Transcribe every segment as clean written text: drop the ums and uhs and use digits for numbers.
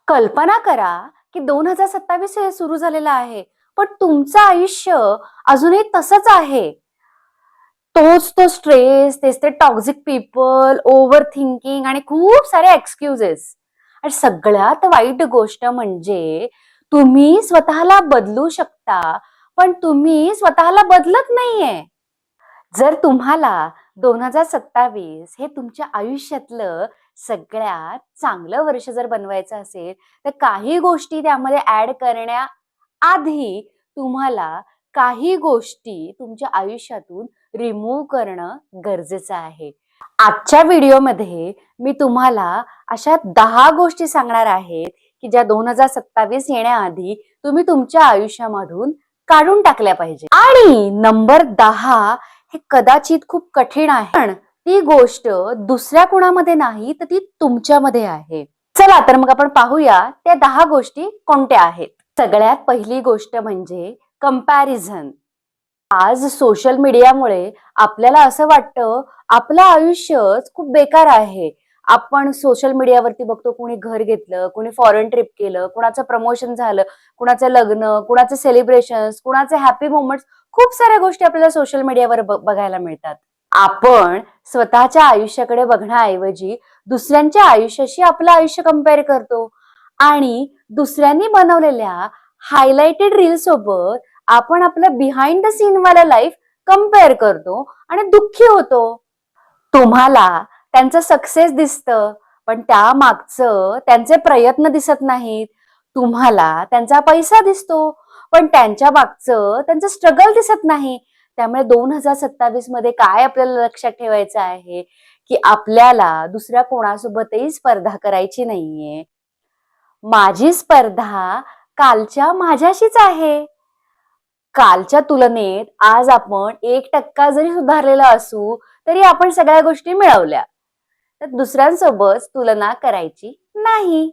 कल्पना करा की 2027 हे सुरू झालेलं आहे, पण तुमचं आयुष्य अजूनही तसंच आहे. तोच तो स्ट्रेस, तेच ते टॉक्सिक पीपल, ओव्हर थिंकिंग आणि खूप सारे एक्सक्युजेस. आणि सगळ्यात वाईट गोष्ट म्हणजे तुम्ही स्वतःला बदलू शकता, पण तुम्ही स्वतःला बदलत नाहीये. जर तुम्हाला 2027 हे तुमच्या आयुष्यातलं सगळ्यात चांगलं वर्ष जर बनवायचं असेल, तर काही गोष्टी त्यामध्ये ऍड करण्याआधी तुम्हाला काही गोष्टी तुमच्या आयुष्यातून रिमूव्ह करणं गरजेचं आहे. आजच्या व्हिडिओमध्ये मी तुम्हाला अशा 10 गोष्टी सांगणार आहेत, की ज्या 2027 येण्याआधी तुम्ही तुमच्या आयुष्यामधून काढून टाकल्या पाहिजे. आणि नंबर 10 हे कदाचित खूप कठीण आहे, पण ती गोष्ट दुसऱ्या कोणामध्ये नाही तर ती तुमच्यामध्ये आहे. चला तर मग आपण पाहूया त्या 10 गोष्टी कोणत्या आहेत. सगळ्यात पहिली गोष्ट म्हणजे कंपॅरिझन. आज सोशल मीडियामुळे आपल्याला असं वाटतं आपलं आयुष्यच खूप बेकार आहे. आपण सोशल मीडियावरती बघतो कोणी घर घेतलं, कोणी फॉरेन ट्रिप केलं, कुणाचं प्रमोशन झालं, कुणाचं लग्न, कुणाचे सेलिब्रेशन्स, कुणाचे हॅपी मोमेंट्स, खूप साऱ्या गोष्टी आपल्याला सोशल मीडियावर बघायला मिळतात. आपण स्वतःच्या आयुष्याकडे बघण्याऐवजी दुसऱ्यांच्या आयुष्याशी आपलं आयुष्य कंपेअर करतो आणि दुसऱ्यांनी बनवलेल्या हायलाइटेड रील सोबत आपण आपलं बिहाइंड द सीन वाला लाईफ कंपेअर करतो आणि दुःखी होतो. तुम्हाला त्यांचं सक्सेस दिसतं, पण त्या मागचं त्यांचे प्रयत्न दिसत नाहीत. तुम्हाला त्यांचा पैसा दिसतो, पण त्यांच्या मागचं त्यांचं स्ट्रगल दिसत नाही. त्यामुळे 2027 मध्ये काय आपल्याला लक्षात ठेवायचं आहे, की आपल्याला दुसऱ्या कोणासोबतही स्पर्धा करायची नाहीये. माझी स्पर्धा कालच्या माझ्याशीच आहे. कालच्या तुलनेत आज आपण 1% जरी सुधारलेला असू, तरी आपण सगळ्या गोष्टी मिळवल्या. तर दुसऱ्यांसोबत तुलना करायची नाही.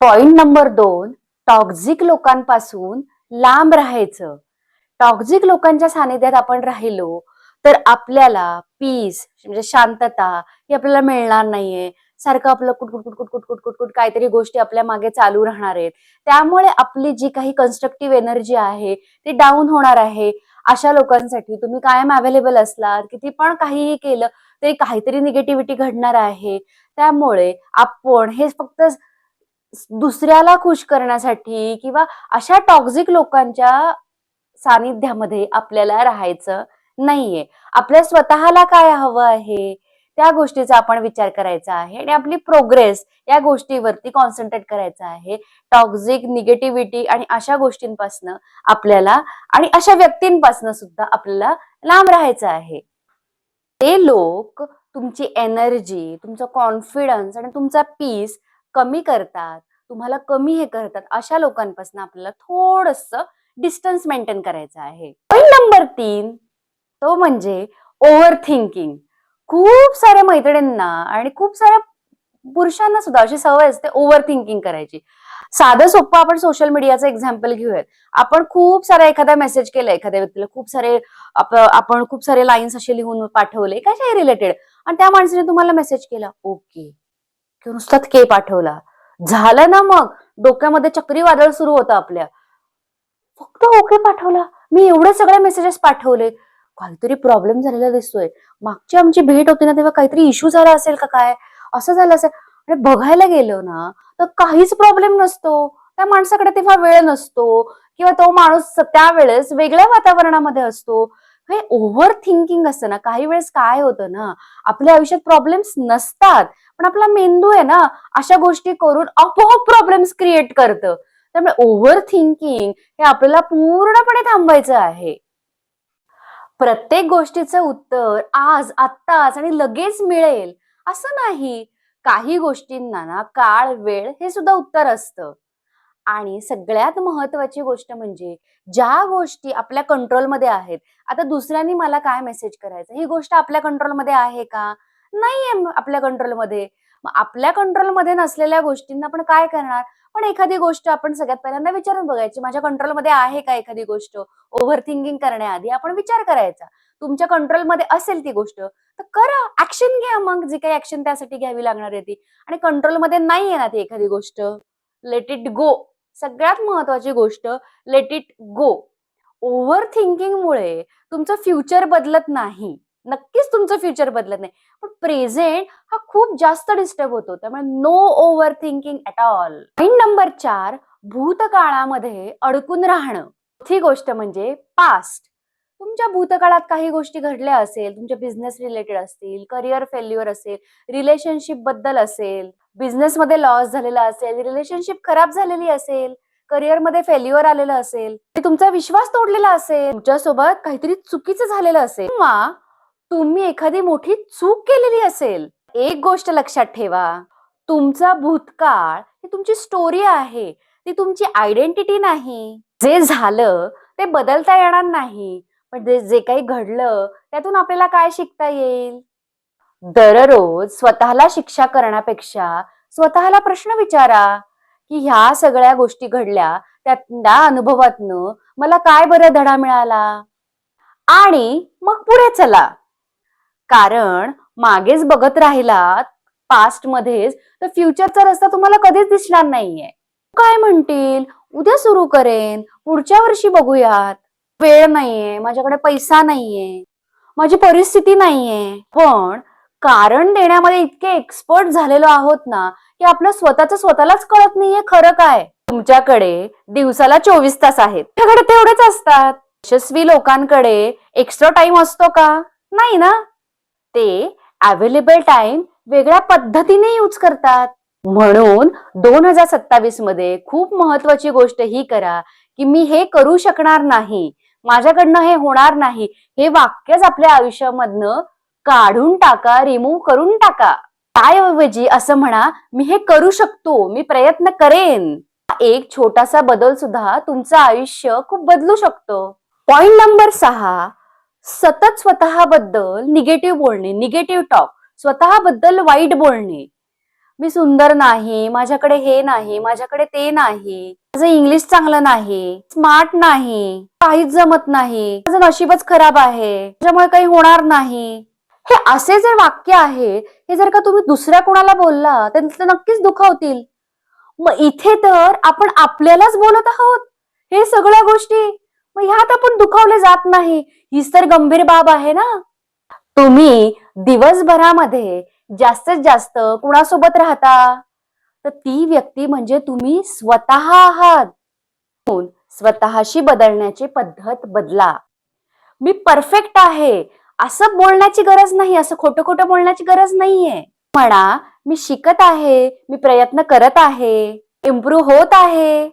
पॉइंट नंबर 2, टॉक्सिक लोकांपासून लांब राहायचं. टॉक्सिक लोकांच्या सानिध्यात आपण राहिलो तर आपल्याला पीस म्हणजे शांतता ही आपल्याला मिळणार नाहीये. सारखं आपलं कुटकुट कुटकुट कुटकुट कुटकुट काहीतरी गोष्टी आपल्या मागे चालू राहणार आहेत. त्यामुळे आपली जी काही कन्स्ट्रक्टिव्ह एनर्जी आहे ती डाऊन होणार आहे. अशा लोकांसाठी तुम्ही कायम अवेलेबल असलात, किती पण काहीही केलं तरी काहीतरी निगेटिव्हिटी घडणार आहे. त्यामुळे आपण हे फक्त दुसऱ्याला खुश करण्यासाठी किंवा अशा टॉक्सिक लोकांच्या सानिध्यामध्ये आपल्याला राहायचं नाहीये. आपल्या स्वतःला काय हवं आहे त्या गोष्टीचा आपण विचार करायचा आहे आणि आपली प्रोग्रेस या गोष्टीवरती कॉन्सन्ट्रेट करायचं आहे. टॉक्सिक निगेटिव्हिटी आणि अशा गोष्टींपासनं आपल्याला आणि अशा व्यक्तींपासनं सुद्धा आपल्याला लांब राहायचं आहे. ते लोक तुमची एनर्जी, तुमचा कॉन्फिडन्स आणि तुमचा पीस कमी करतात, तुम्हाला कमी हे करतात, अशा लोकांपासून आपल्याला थोडंसं डिस्टन्स मेंटेन करायचं आहे. पॉइंट नंबर 3 तो म्हणजे ओव्हर थिंकिंग. खूप साऱ्या मैत्रिणींना आणि खूप साऱ्या पुरुषांना सुद्धा अशी सवय असते ओव्हर थिंकिंग करायची. साधं सोपं आपण सोशल मीडियाचं एक्झाम्पल घेऊयात. आपण खूप सारा एखादा मेसेज केला एखाद्या व्यक्तीला, खूप सारे आपण खूप सारे लाईन्स असे लिहून पाठवले कशाही रिलेटेड आणि त्या माणसाने तुम्हाला मेसेज केला ओके किंवा नुसता के पाठवला. झालं ना मग डोक्यामध्ये चक्रीवादळ सुरू होतं आपल्या. फक्त ओके पाठवला. मी एवढे सगळे मेसेजेस पाठवले. काहीतरी प्रॉब्लेम झालेला दिसतोय. मागची आमची भेट होती ना तेव्हा काहीतरी इश्यू झाला असेल का काय? असं झालं असेल. आणि बघायला गेलो ना तर काहीच प्रॉब्लेम नसतो. त्या माणसाकडे तेव्हा वेळ नसतो किंवा तो माणूस त्यावेळेस वेगळ्या वातावरणामध्ये असतो. हे ओव्हर थिंकिंग असतं ना, काही वेळेस काय होतं ना, आपल्या आयुष्यात प्रॉब्लेम्स नसतात, पण आपला मेंदू आहे ना, अशा गोष्टी करून आपोआप प्रॉब्लेम्स क्रिएट करतं. त्यामुळे ओव्हर थिंकिंग हे आपल्याला पूर्णपणे थांबवायचं आहे. प्रत्येक गोष्टीचं उत्तर आज, आत्ताच आणि लगेच मिळेल असं नाही. काही गोष्टींना ना काळ, वेळ हे सुद्धा उत्तर असतं. आणि सगळ्यात महत्वाची गोष्ट म्हणजे ज्या गोष्टी आपल्या कंट्रोलमध्ये आहेत. आता दुसऱ्यांनी मला काय मेसेज करायचं ही गोष्ट आपल्या कंट्रोलमध्ये आहे का? नाहीये आपल्या कंट्रोलमध्ये. मग आपल्या कंट्रोलमध्ये नसलेल्या गोष्टींना आपण काय करणार? पण एखादी गोष्ट आपण सगळ्यात पहिल्यांदा विचारून बघायची, माझ्या कंट्रोलमध्ये आहे का एखादी गोष्ट? ओव्हर थिंकिंग करण्याआधी आपण विचार करायचा. तुमच्या कंट्रोलमध्ये असेल ती गोष्ट तर करा, ऍक्शन घ्या. मग जी काही ऍक्शन त्यासाठी घ्यावी लागणार आहे ती. आणि कंट्रोलमध्ये नाहीये ना ती एखादी गोष्ट लेट इट गो. सगळ्यात महत्वाची गोष्ट, लेट इट गो. ओव्हर थिंकिंगमुळे तुमचं फ्युचर बदलत नाही. नक्कीच तुमचं फ्युचर बदलत नाही. पण प्रेझेंट हा खूप जास्त डिस्टर्ब होतो. त्यामुळे no over thinking at all. Point number 4, भूतकाळामध्ये अडकून राहणं. चौथी गोष्ट म्हणजे पास्ट. तुमच्या भूतकाळात काही गोष्टी घडल्या असेल, तुमच्या बिझनेस रिलेटेड असतील, करिअर फेल्युअर असेल, रिलेशनशिप बद्दल असेल, बिझनेसमध्ये लॉस झालेला असेल, रिलेशनशिप खराब झालेली असेल, करिअरमध्ये फेल्युअर आलेलं असेल, तुमचा विश्वास तोडलेला असेल, तुमच्यासोबत काहीतरी चुकीचं झालेलं असेल, किंवा तुम्ही एखादी मोठी चूक केलेली असेल. एक गोष्ट लक्षात ठेवा, तुमचा भूतकाळ ही तुमची स्टोरी आहे, ती तुमची आयडेंटिटी नाही. जे झालं ते बदलता येणार नाही, पण जे काही घडलं त्यातून आपल्याला काय शिकता येईल. दररोज स्वतःला शिक्षा करण्यापेक्षा स्वतःला प्रश्न विचारा की ह्या सगळ्या गोष्टी घडल्या, त्या अनुभवातनं मला काय बरं धडा मिळाला, आणि मग पुढे चला. कारण मागेच बघत राहिलात पास्ट मध्येच, तर फ्युचरचा रस्ता तुम्हाला कधीच दिसणार नाहीये. काय म्हणतील, उद्या सुरू करेन, पुढच्या वर्षी बघूयात, वेळ नाहीये, माझ्याकडे पैसा नाहीये, माझी परिस्थिती नाहीये. पण कारण देण्यामध्ये इतके एक्सपर्ट झालेलो आहोत ना, की आपलं स्वतःलाच कळत नाहीये खरं काय. तुमच्याकडे दिवसाला 24 तास आहेत, तुमच्याकडे तेवढेच असतात. यशस्वी लोकांकडे एक्स्ट्रा टाइम असतो का? नाही ना. ते अवेलेबल टाइम वेगळ्या पद्धतीने यूज करतात. म्हणून 2027 मध्ये खूप महत्वाची गोष्ट ही करा की मी हे करू शकणार नाही, माझ्याकडनं हे होणार नाही, हे वाक्यच आपल्या आयुष्यामधनं काढून टाका, रिमूव्ह करून टाका. त्याऐवजी असं म्हणा, मी हे करू शकतो, मी प्रयत्न करेन. एक छोटासा बदल सुद्धा तुमचं आयुष्य खूप बदलू शकतो. पॉइंट नंबर 6, सतत स्वतःबद्दल निगेटिव्ह बोलणे, निगेटिव्ह टॉक. स्वतःबद्दल वाईट बोलणे. मी सुंदर नाही, माझ्याकडे हे नाही, माझ्याकडे ते नाही, माझं इंग्लिश चांगलं नाही, स्मार्ट नाही, काहीच जमत नाही, माझं नशीबच खराब आहे, त्याच्यामुळे काही होणार नाही. हे असे जर वाक्य आहे, हे जर का तुम्ही दुसऱ्या कोणाला बोलला तर नक्कीच दुखावतील. मग इथे तर आपण आपल्यालाच बोलत आहोत हे सगळ्या गोष्टी, मग ह्यात आपण दुखावले जात नाही, हीच तर गंभीर बाब आहे ना. तुम्ही दिवसभरामध्ये जास्तीत जास्त कुणासोबत राहता, तर ती व्यक्ती म्हणजे तुम्ही स्वतः आहात. स्वतःशी बदलण्याची पद्धत बदला. मी परफेक्ट आहे असं बोलण्याची गरज नाही, असं खोटं खोटं बोलण्याची गरज नाहीये. म्हणा, मी शिकत आहे, मी प्रयत्न करत आहे, इम्प्रूव्ह होत आहे,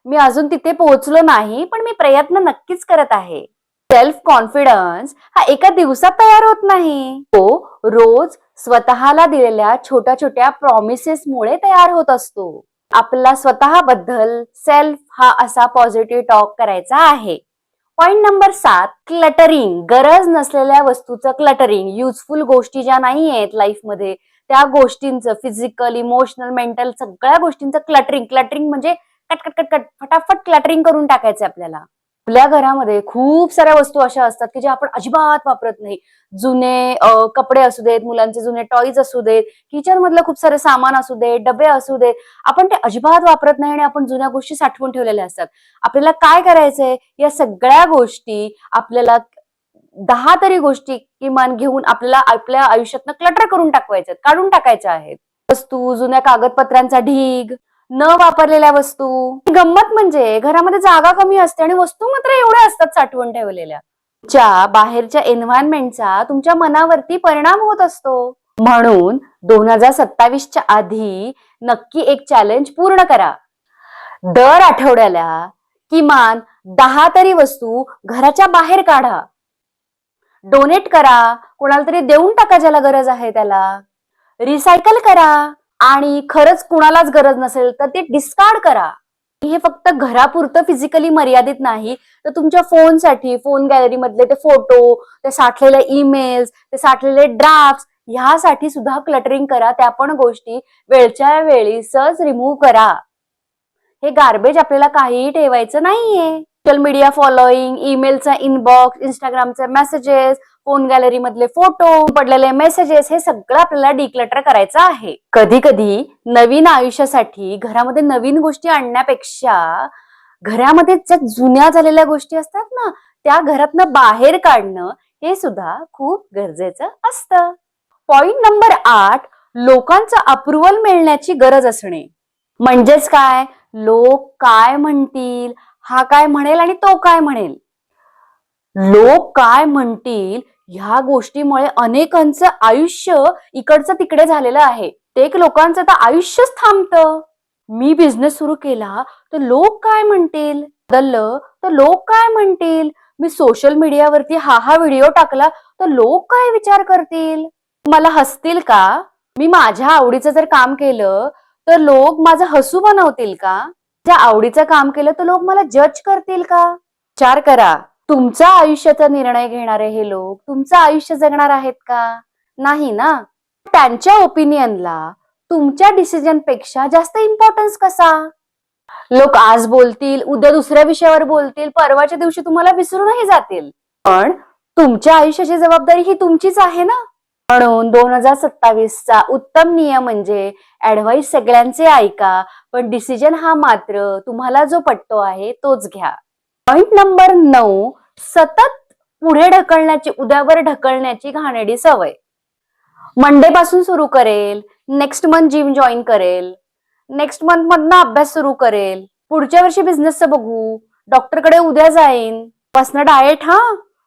मी अजून तिथे पोहोचलो नाही, पण मी प्रयत्न नक्कीच करत आहे. सेल्फ कॉन्फिडन्स हा एका दिवसात तयार होत नाही, तो रोज स्वतःला दिलेल्या छोट्या छोट्या प्रॉमिसेस मुळे तयार होत असतो. आपला स्वतःबद्दल सेल्फ हा असा पॉझिटिव्ह टॉक करायचा आहे. Point number 7, cluttering. गरज नसलेल्या वस्तूचं क्लटरिंग. युजफुल गोष्टी ज्या नाही आहेत लाईफमध्ये त्या गोष्टींचं, फिजिकल, इमोशनल, मेंटल सगळ्या गोष्टींचं क्लटरिंग. क्लटरिंग म्हणजे कट कट कट कट फटाफट क्लटरिंग करून टाकायचं आपल्याला. आपल्या घरामध्ये खूप साऱ्या वस्तू अशा असतात की ज्या आपण अजिबात वापरत नाही. जुने कपडे असू देत, मुलांचे जुने टॉईज असू देत, किचन मधलं खूप सारे सामान असू दे, डबे असू देत, आपण ते अजिबात वापरत नाही आणि आपण जुन्या गोष्टी साठवून ठेवलेल्या असतात. आपल्याला काय करायचंय, या सगळ्या गोष्टी आपल्याला 10 तरी गोष्टी किमान घेऊन आपल्याला आपल्या आयुष्यातनं क्लटर करून टाकवायच्यात, काढून टाकायच्या आहेत. वस्तू, जुन्या कागदपत्रांचा ढीग, न वापरलेल्या वस्तू. गंमत म्हणजे घरामध्ये जागा कमी असते आणि वस्तू मात्र एवढ्या असतात साठवून ठेवलेल्या. तुमच्या बाहेरच्या एन्व्हायरमेंटचा तुमच्या मनावरती परिणाम होत असतो. म्हणून 2027च्या आधी नक्की एक चॅलेंज पूर्ण करा. दर आठवड्याला किमान 10 तरी वस्तू घराच्या बाहेर काढा. डोनेट करा, कोणाला तरी देऊन टाका ज्याला गरज आहे त्याला. रिसायकल करा, आणि खरंच कुणालाच गरज नसेल तर ते डिस्कार्ड करा. हे फक्त घरापुरतं फिजिकली मर्यादित नाही, तर तुमच्या फोनसाठी, फोन गॅलरी मधले ते फोटो, ते साठलेले ईमेल्स, ते साठलेले ड्राफ्ट, ह्यासाठी सुद्धा क्लटरिंग करा. त्या पण गोष्टी वेळच्या वेळी सहज रिमूव्ह करा. हे गार्बेज आपल्याला काहीही ठेवायचं नाहीये. सोशल मीडिया फॉलोईंग, ईमेलचा इनबॉक्स, इंस्टाग्रामचे मेसेजेस, फोन गॅलरी मधले फोटो, पडलेले मेसेजेस, हे सगळं आपल्याला डिक्लटर करायचं आहे. कधी कधी नवीन आयुष्यासाठी घरामध्ये नवीन गोष्टी आणण्यापेक्षा घरामध्ये ज्या जुन्या झालेल्या गोष्टी असतात ना, त्या घरातनं बाहेर काढणं हे सुद्धा खूप गरजेचं असतं. पॉइंट नंबर 8, लोकांचं अप्रुव्हल मिळण्याची गरज असणे. म्हणजेच काय, लोक काय म्हणतील, हा काय म्हणेल आणि तो काय म्हणेल. लोक काय म्हणतील ह्या गोष्टीमुळे अनेकांचं आयुष्य इकडचं तिकडे झालेलं आहे. ते लोकांचं तर आयुष्यच थांबतं. मी बिझनेस सुरू केला तर लोक काय म्हणतील, बदललं तर लोक काय म्हणतील, मी सोशल मीडियावरती हा व्हिडिओ टाकला तर लोक काय विचार करतील, मला हसतील का, मी माझ्या आवडीचं जर काम केलं तर लोक माझं हसू बनवतील का, ज्या आवडीचं काम केलं तर लोक मला जज करतील का. विचार करा, तुमच्या आयुष्याचा निर्णय घेणारे हे लोक तुमचं आयुष्य जगणार आहेत का, नाही ना. त्यांच्या ओपिनियनला तुमच्या डिसिजन पेक्षा जास्त इम्पॉर्टन्स कसा. लोक आज बोलतील, उद्या दुसऱ्या विषयावर बोलतील, परवाच्या दिवशी तुम्हाला विसरूनही जातील, पण तुमच्या आयुष्याची जबाबदारी ही तुमचीच आहे ना. म्हणून 2027चा उत्तम नियम म्हणजे ऍडवाइस सगळ्यांचे ऐका, पण डिसिजन हा मात्र तुम्हाला जो पटतो आहे तोच घ्या. पॉइंट नंबर 9, सतत पुढे ढकलण्याची, उद्यावर ढकलण्याची घाणेरडी सवय. मंडे पासून सुरू करेल, नेक्स्ट मंथ जिम जॉईन करेल, नेक्स्ट मंथ मधनं अभ्यास सुरू करेल, पुढच्या वर्षी बिझनेसचं बघू, डॉक्टरकडे उद्या जाईन, बसणं डाएट,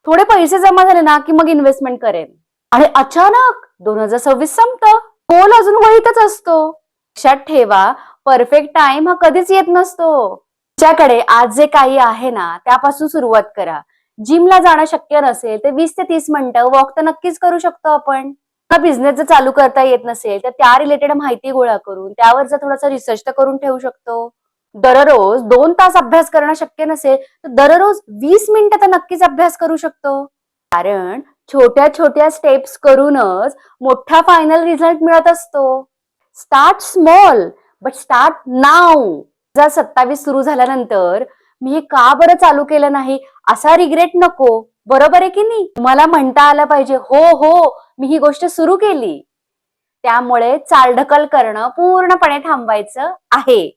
थोडे पैसे जमा झाले ना की मग इन्व्हेस्टमेंट करेन, आणि अचानक 2026 संपतं, गोल अजून वहीतच असतो. लक्षात ठेवा, परफेक्ट टाइम हा कधीच येत नसतो. तुमच्याकडे आज जे काही आहे ना त्यापासून सुरुवात करा. जिमला जाणं शक्य नसेल तर 20 ते 30 मिनिटं वॉक तर नक्कीच करू शकतो आपण. बिझनेस जर चालू करता येत नसेल तर त्या रिलेटेड माहिती गोळा करून त्यावर जर थोडासा रिसर्च तर करून ठेवू शकतो. दररोज 2 तास अभ्यास करणं शक्य नसेल तर दररोज 20 मिनिटं तर नक्कीच अभ्यास करू शकतो. कारण छोट्या छोट्या स्टेप्स करूनच मोठा फायनल रिझल्ट मिळत असतो. Start small but start now. 2027 सुरू झाल्यानंतर मी हे का बरं चालू केलं नाही असा रिग्रेट नको. बरोबर आहे की नाही. तुम्हाला म्हणता आलं पाहिजे, हो मी ही गोष्ट सुरू केली. त्यामुळे चालढकल करणं पूर्णपणे थांबवायचं आहे.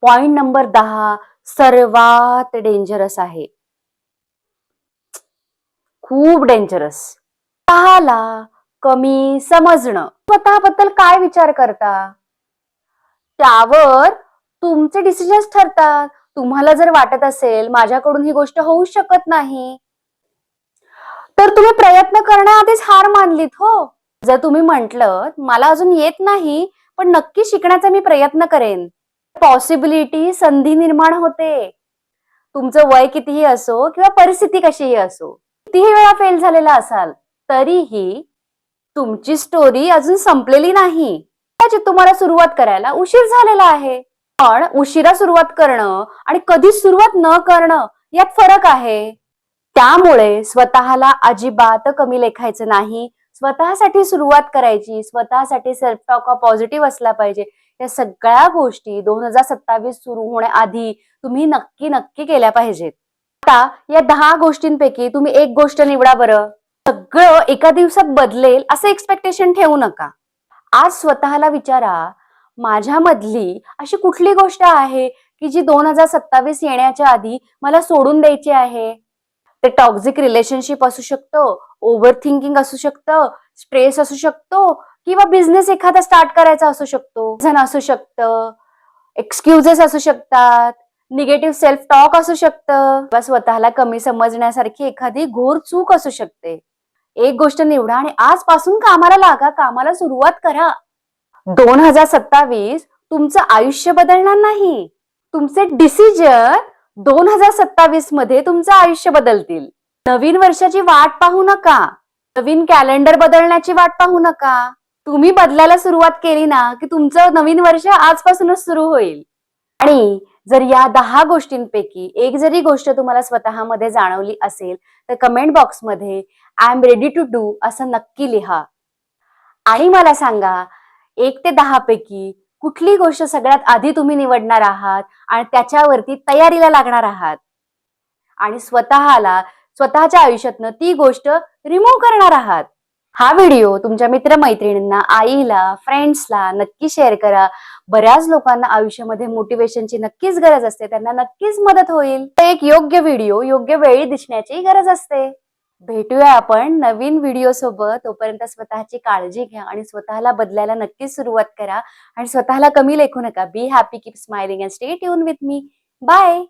पॉइंट नंबर 10 सर्वात डेंजरस आहे, खूप डेंजरस. स्वतःला कमी समजणं. स्वतःबद्दल काय विचार करता त्यावर तुमचे डिसिजन्स ठरतात. तुम्हाला जर वाटत असेल माझ्याकडून ही गोष्ट होऊ शकत नाही तर तुम्ही प्रयत्न करण्याआधीच हार मानलीत हो. जर तुम्ही म्हटलं मला अजून येत नाही पण नक्की शिकण्याचा मी प्रयत्न करेन, पॉसिबिलिटी, संधी निर्माण होते. तुमचं वय कितीही असो किंवा परिस्थिती कशीही असो, कितीही वेळा फेल झालेला असाल तरीही तुमची स्टोरी अजून संपलेली नाही. कदाचित तुम्हाला सुरुवात करायला उशीर झालेला आहे, पण उशिरा सुरुवात करणं आणि कधीच सुरुवात न करणं यात फरक आहे. त्यामुळे स्वतःला अजिबात कमी लेखायचं नाही. स्वतःसाठी सुरुवात करायची, स्वतःसाठी सेल्फ टॉक हा पॉझिटिव्ह असला पाहिजे. या सगळ्या गोष्टी 2027 सुरू होण्याआधी तुम्ही नक्की नक्की केल्या पाहिजेत. आता या 10 गोष्टींपैकी तुम्ही एक गोष्ट निवडा बरं. सगळं एका दिवसात बदलेल असं एक्सपेक्टेशन ठेवू नका. आज स्वतःला विचारा, माझ्यामधली अशी कुठली गोष्ट आहे की जी 2027 येण्याच्या आधी मला सोडून द्यायची आहे. ते टॉक्सिक रिलेशनशिप असू शकतं, ओव्हर थिंकिंग असू शकतं, स्ट्रेस असू शकतो, किंवा बिझनेस एखादा स्टार्ट करायचा असू शकतो, असू शकतं, एक्सक्युजेस असू शकतात, निगेटिव्ह सेल्फ टॉक असू शकतं, किंवा स्वतःला कमी समजण्यासारखी एखादी घोर चूक असू शकते. एक गोष्ट निवडा आणि आजपासून कामाला लागा, कामाला सुरुवात करा. 2027 तुमचं आयुष्य बदलणार नाही, तुमचे डिसिजन 2027 मध्ये तुमचं आयुष्य बदलतील. नवीन वर्षाची वाट पाहू नका, नवीन कॅलेंडर बदलण्याची वाट पाहू नका. तुम्ही बदलायला सुरुवात केली ना की तुमचं नवीन वर्ष आजपासूनच सुरू होईल. आणि जर या 10 गोष्टींपैकी एक जरी गोष्ट तुम्हाला स्वतःमध्ये जाणवली असेल तर कमेंट बॉक्समध्ये I am ready to do असं नक्की लिहा आणि मला सांगा 1 ते 10 पैकी कुठली गोष्ट सगळ्यात आधी तुम्ही निवडणार आहात आणि त्याच्यावरती तयारीला लागणार आहात. आणि स्वतःला स्वतःच्या आयुष्यातनं ती गोष्ट रिमूव्ह करणार आहात. हा व्हिडिओ तुमच्या मित्रमैत्रिणींना, आईला, फ्रेंड्सला नक्की शेअर करा. बऱ्याच लोकांना आयुष्यामध्ये मोटिवेशनची नक्कीच गरज असते. त्यांना नक्कीच मदत होईल. एक योग्य व्हिडिओ योग्य वेळी दिसण्याची गरज असते. भेटूया आपण नवीन व्हिडिओ सोबत. तोपर्यंत स्वतःची काळजी घ्या आणि स्वतःला बदलायला नक्कीच सुरुवात करा आणि स्वतःला कमी लेखू नका. Be happy, keep smiling and stay tune with me. Bye.